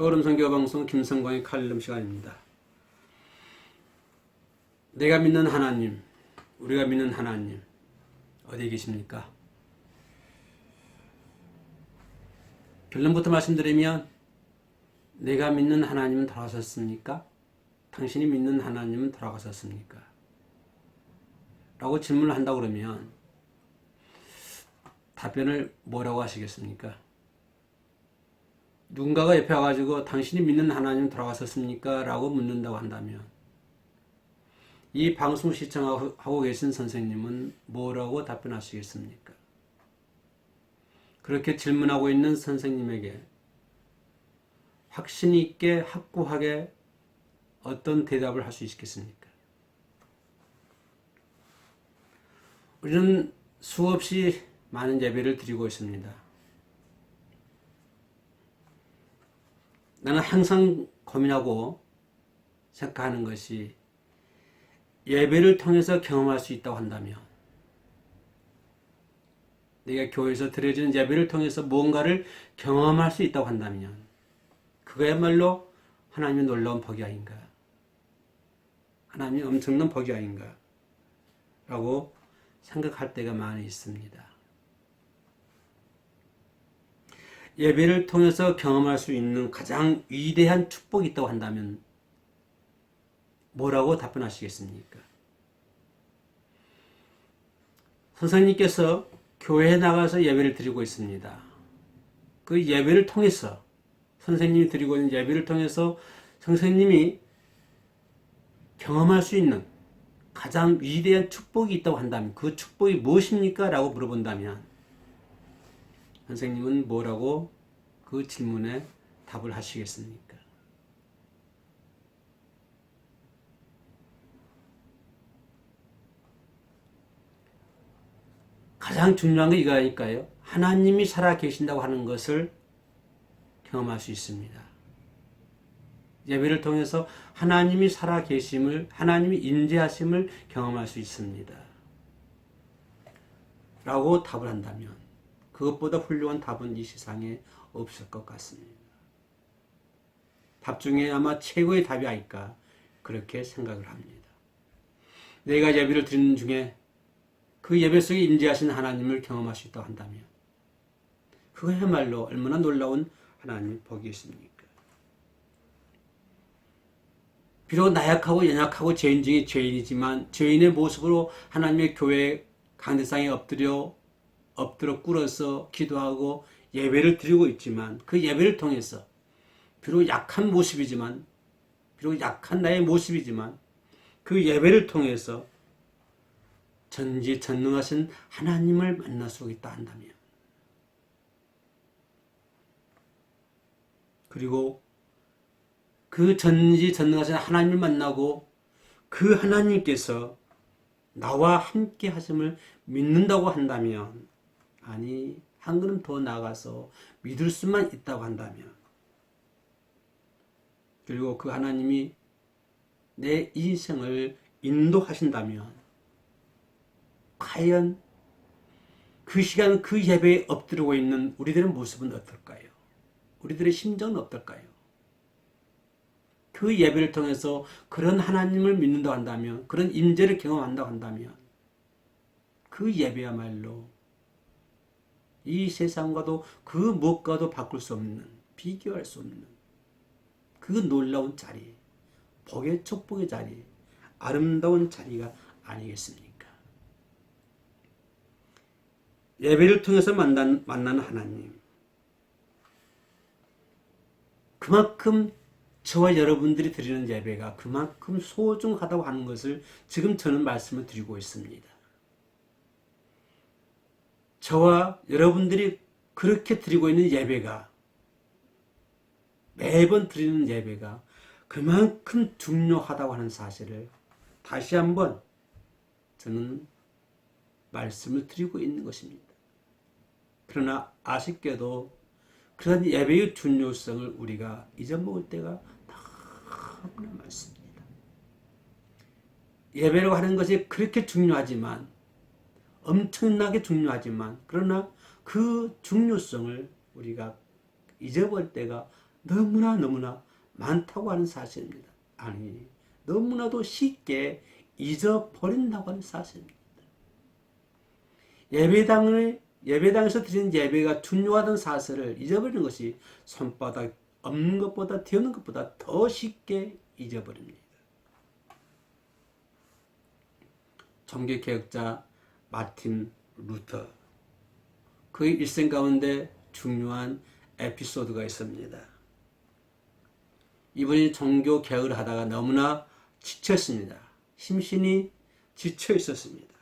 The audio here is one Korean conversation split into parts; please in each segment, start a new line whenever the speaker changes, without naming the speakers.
서울음 선교방송 김성광의 칼럼 시간입니다. 내가 믿는 하나님, 우리가 믿는 하나님 어디에 계십니까? 결론부터 말씀드리면 내가 믿는 하나님은 돌아가셨습니까? 당신이 믿는 하나님은 돌아가셨습니까? 라고 질문을 한다고 그러면 답변을 뭐라고 하시겠습니까? 누군가가 옆에 와가지고 당신이 믿는 하나님 돌아가셨습니까? 라고 묻는다고 한다면 이 방송 시청하고 계신 선생님은 뭐라고 답변하시겠습니까? 그렇게 질문하고 있는 선생님에게 확신 있게 확고하게 어떤 대답을 할 수 있겠습니까? 우리는 수없이 많은 예배를 드리고 있습니다. 나는 항상 고민하고 생각하는 것이 예배를 통해서 경험할 수 있다고 한다면, 내가 교회에서 드려지는 예배를 통해서 무언가를 경험할 수 있다고 한다면 그거야말로 하나님의 놀라운 복이 아닌가, 하나님의 엄청난 복이 아닌가 라고 생각할 때가 많이 있습니다. 예배를 통해서 경험할 수 있는 가장 위대한 축복이 있다고 한다면 뭐라고 답변하시겠습니까? 선생님께서 교회에 나가서 예배를 드리고 있습니다. 그 예배를 통해서, 선생님이 드리고 있는 예배를 통해서 선생님이 경험할 수 있는 가장 위대한 축복이 있다고 한다면 그 축복이 무엇입니까? 라고 물어본다면 선생님은 뭐라고 그 질문에 답을 하시겠습니까? 가장 중요한 게 이거니까요. 하나님이 살아 계신다고 하는 것을 경험할 수 있습니다. 예배를 통해서 하나님이 살아 계심을, 하나님이 임재하심을 경험할 수 있습니다. 라고 답을 한다면 그것보다 훌륭한 답은 이 세상에 없을 것 같습니다. 답 중에 아마 최고의 답이 아닐까 그렇게 생각을 합니다. 내가 예배를 드리는 중에 그 예배 속에 임재하신 하나님을 경험할 수 있다고 한다면 그거야말로 얼마나 놀라운 하나님의 복이겠습니까? 비록 나약하고 연약하고 죄인 중에 죄인이지만 죄인의 모습으로 하나님의 교회 강대상에 엎드려 꿇어서 기도하고 예배를 드리고 있지만 그 예배를 통해서 비록 약한 모습이지만, 비록 약한 나의 모습이지만 그 예배를 통해서 전지전능하신 하나님을 만날 수 있다 한다면, 그리고 그 전지전능하신 하나님을 만나고 그 하나님께서 나와 함께 하심을 믿는다고 한다면, 아니 한 걸음 더 나아가서 믿을 수만 있다고 한다면, 그리고 그 하나님이 내 인생을 인도하신다면 과연 그 시간 그 예배에 엎드리고 있는 우리들의 모습은 어떨까요? 우리들의 심정은 어떨까요? 그 예배를 통해서 그런 하나님을 믿는다고 한다면, 그런 임재를 경험한다고 한다면 그 예배야말로 이 세상과도 그 무엇과도 바꿀 수 없는, 비교할 수 없는 그 놀라운 자리, 복의 축복의 자리, 아름다운 자리가 아니겠습니까? 예배를 통해서 만나는 하나님, 그만큼 저와 여러분들이 드리는 예배가 그만큼 소중하다고 하는 것을 지금 저는 말씀을 드리고 있습니다. 저와 여러분들이 그렇게 드리고 있는 예배가, 매번 드리는 예배가 그만큼 중요하다고 하는 사실을 다시 한번 저는 말씀을 드리고 있는 것입니다. 그러나 아쉽게도 그런 예배의 중요성을 우리가 잊어먹을 때가 너무나 많습니다. 예배라고 하는 것이 그렇게 중요하지만, 엄청나게 중요하지만, 그러나 그 중요성을 우리가 잊어버릴 때가 너무나 많다고 하는 사실입니다. 아니, 너무나도 쉽게 잊어버린다고 하는 사실입니다. 예배당에서 드린 예배가 중요하던 사실을 잊어버리는 것이 손바닥 없는 것보다 되는 것보다 더 쉽게 잊어버립니다. 종교개혁자 마틴 루터, 그의 일생 가운데 중요한 에피소드가 있습니다. 이분이 종교개혁을 하다가 너무나 지쳤습니다. 심신이 지쳐 있었습니다.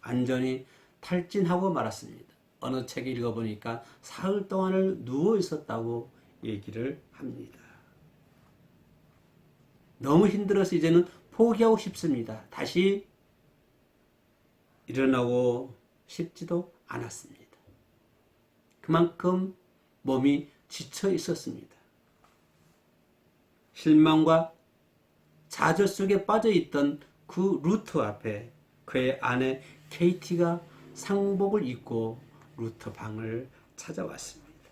완전히 탈진하고 말았습니다. 어느 책을 읽어보니까 사흘 동안을 누워 있었다고 얘기를 합니다. 너무 힘들어서 이제는 포기하고 싶습니다. 다시 일어나고 싶지도 않았습니다. 그만큼 몸이 지쳐 있었습니다. 실망과 좌절 속에 빠져 있던 그 루터 앞에 그의 아내 케이티가 상복을 입고 루터 방을 찾아왔습니다.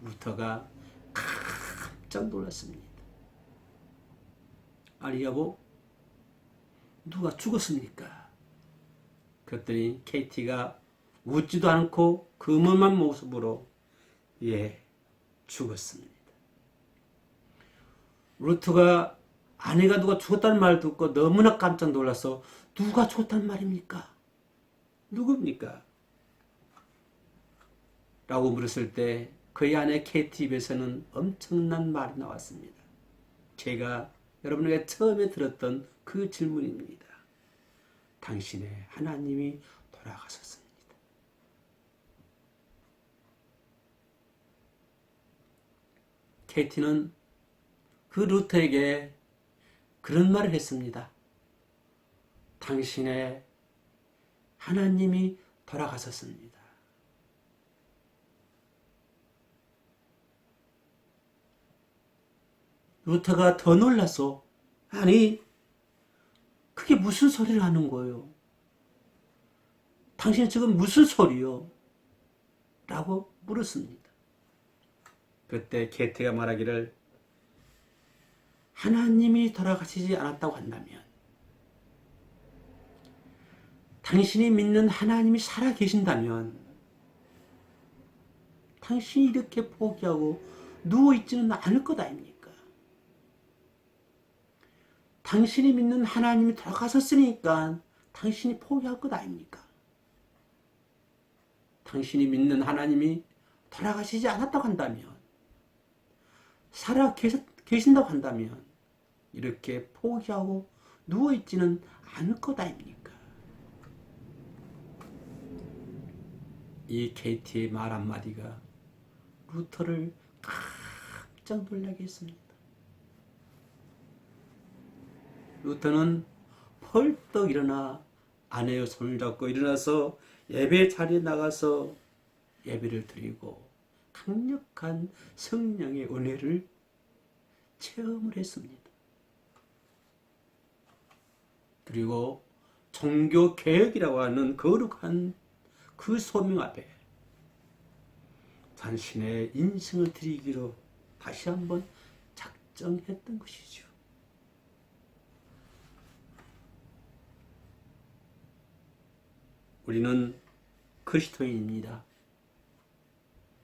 루터가 깜짝 놀랐습니다. 아니 여보, 누가 죽었습니까? 그랬더니 케이티가 웃지도 않고 금음한 모습으로 예, 죽었습니다. 루터가 아내가 누가 죽었다는 말을 듣고 너무나 깜짝 놀라서 누가 죽었다는 말입니까? 누굽니까? 라고 물었을 때 그의 아내 케이티 입에서는 엄청난 말이 나왔습니다. 제가 여러분에게 처음에 들었던 그 질문입니다. 당신의 하나님이 돌아가셨습니다. 케이티는 그 루터에게 그런 말을 했습니다. 당신의 하나님이 돌아가셨습니다. 루터가 더 놀라서 아니 그게 무슨 소리를 하는 거예요? 당신 지금 무슨 소리요? 라고 물었습니다. 그때 케이티가 말하기를 하나님이 돌아가시지 않았다고 한다면 당신이 믿는 하나님이 살아계신다면 당신이 이렇게 포기하고 누워있지는 않을 것 아닙니까? 당신이 믿는 하나님이 돌아가셨으니까 당신이 포기할 것 아닙니까? 당신이 믿는 하나님이 돌아가시지 않았다고 한다면 살아 계신다고 한다면 이렇게 포기하고 누워있지는 않을 것 아닙니까? 이 케이티의 말 한마디가 루터를 깜짝 놀라게 했습니다. 루터는 펄떡 일어나 아내의 손을 잡고 일어나서 예배 자리에 나가서 예배를 드리고 강력한 성령의 은혜를 체험을 했습니다. 그리고 종교 개혁이라고 하는 거룩한 그 소명 앞에 자신의 인생을 드리기로 다시 한번 작정했던 것이죠. 우리는 그리스도인입니다.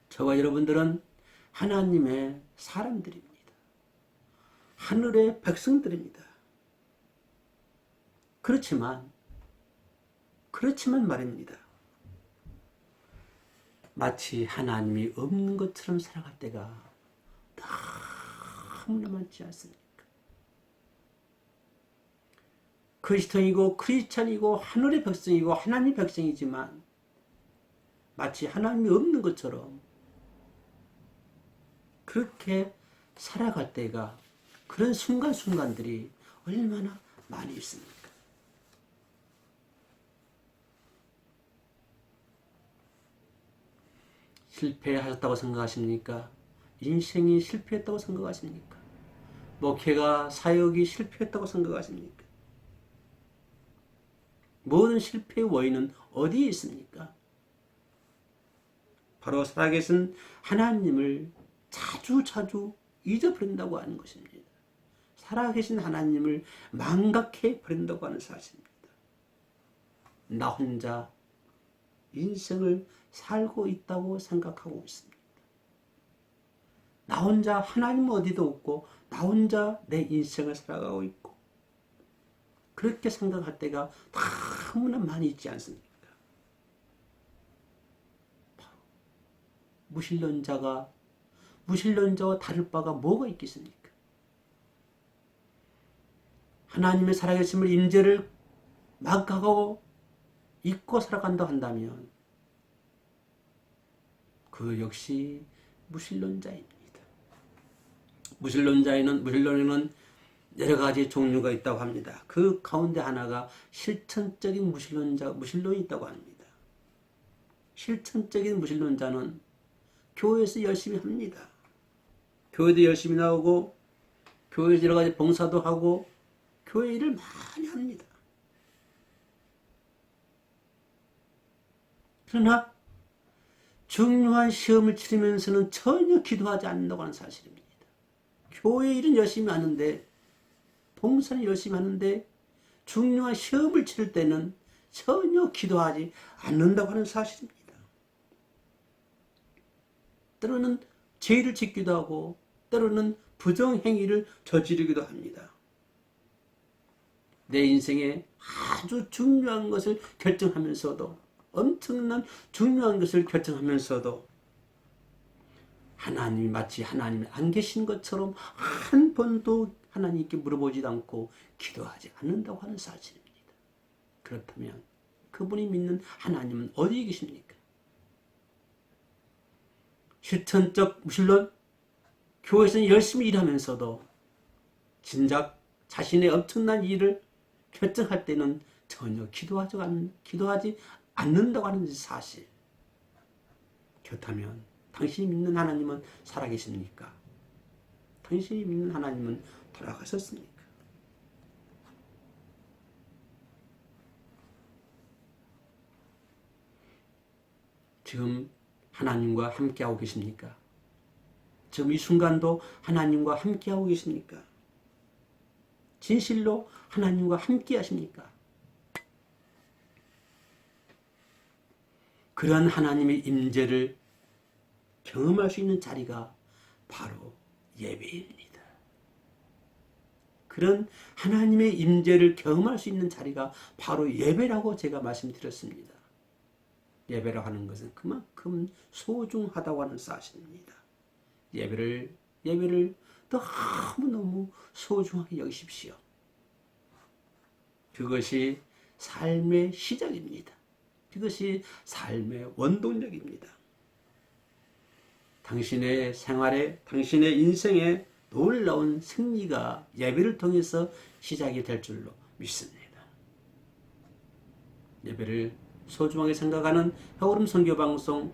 저와 여러분들은 하나님의 사람들입니다. 하늘의 백성들입니다. 그렇지만 말입니다. 마치 하나님이 없는 것처럼 살아갈 때가 너무나 많지 않습니까? 그리스도인이고 크리스찬이고 하늘의 백성이고 하나님의 백성이지만 마치 하나님이 없는 것처럼 그렇게 살아갈 때가 그런 순간순간들이 얼마나 많이 있습니까? 실패하셨다고 생각하십니까? 인생이 실패했다고 생각하십니까? 목회가 사역이 실패했다고 생각하십니까? 모든 실패의 원인은 어디에 있습니까? 바로 살아계신 하나님을 자주 잊어버린다고 하는 것입니다. 살아계신 하나님을 망각해 버린다고 하는 사실입니다. 나 혼자 인생을 살고 있다고 생각하고 있습니다. 나 혼자 하나님 어디도 없고 나 혼자 내 인생을 살아가고 있고 그렇게 생각할 때가 너무나 많이 있지 않습니까? 무신론자와 다를 바가 뭐가 있겠습니까? 하나님의 살아계심을 임재를 망각하고 잊고 살아간다 한다면 그 역시 무신론자입니다. 무신론에는 여러 가지 종류가 있다고 합니다. 그 가운데 하나가 실천적인 무신론이 있다고 합니다. 실천적인 무신론자는 교회에서 열심히 합니다. 교회도 열심히 나오고 교회에서 여러 가지 봉사도 하고 교회 일을 많이 합니다. 그러나 중요한 시험을 치르면서는 전혀 기도하지 않는다고 하는 사실입니다. 교회 일은 열심히 하는데 봉사는 열심히 하는데 중요한 시험을 치를 때는 전혀 기도하지 않는다고 하는 사실입니다. 때로는 죄를 짓기도 하고 때로는 부정행위를 저지르기도 합니다. 내 인생에 아주 중요한 것을 결정하면서도 엄청난 중요한 것을 결정하면서도 하나님이 마치 하나님이 안 계신 것처럼 한 번도 하나님께 물어보지도 않고 기도하지 않는다고 하는 사실입니다. 그렇다면 그분이 믿는 하나님은 어디에 계십니까? 실천적 무신론, 교회에서는 열심히 일하면서도 진작 자신의 엄청난 일을 결정할 때는 전혀 기도하지 않는다고 하는 사실. 그렇다면 당신이 믿는 하나님은 살아계십니까? 당신이 믿는 하나님은 돌아가셨습니까? 지금 하나님과 함께하고 계십니까? 지금 이 순간도 하나님과 함께하고 계십니까? 진실로 하나님과 함께 하십니까? 그러한 하나님의 임재를 경험할 수 있는 자리가 바로 예배입니다. 그런 하나님의 임재를 경험할 수 있는 자리가 바로 예배라고 제가 말씀드렸습니다. 예배라고 하는 것은 그만큼 소중하다고 하는 사실입니다. 예배를 너무너무 소중하게 여기십시오. 그것이 삶의 시작입니다. 그것이 삶의 원동력입니다. 당신의 생활에, 당신의 인생에 놀라운 승리가 예배를 통해서 시작이 될 줄로 믿습니다. 예배를 소중하게 생각하는 혀오름 선교방송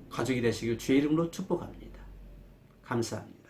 가족이 되시길 주의 이름으로 축복합니다. 감사합니다.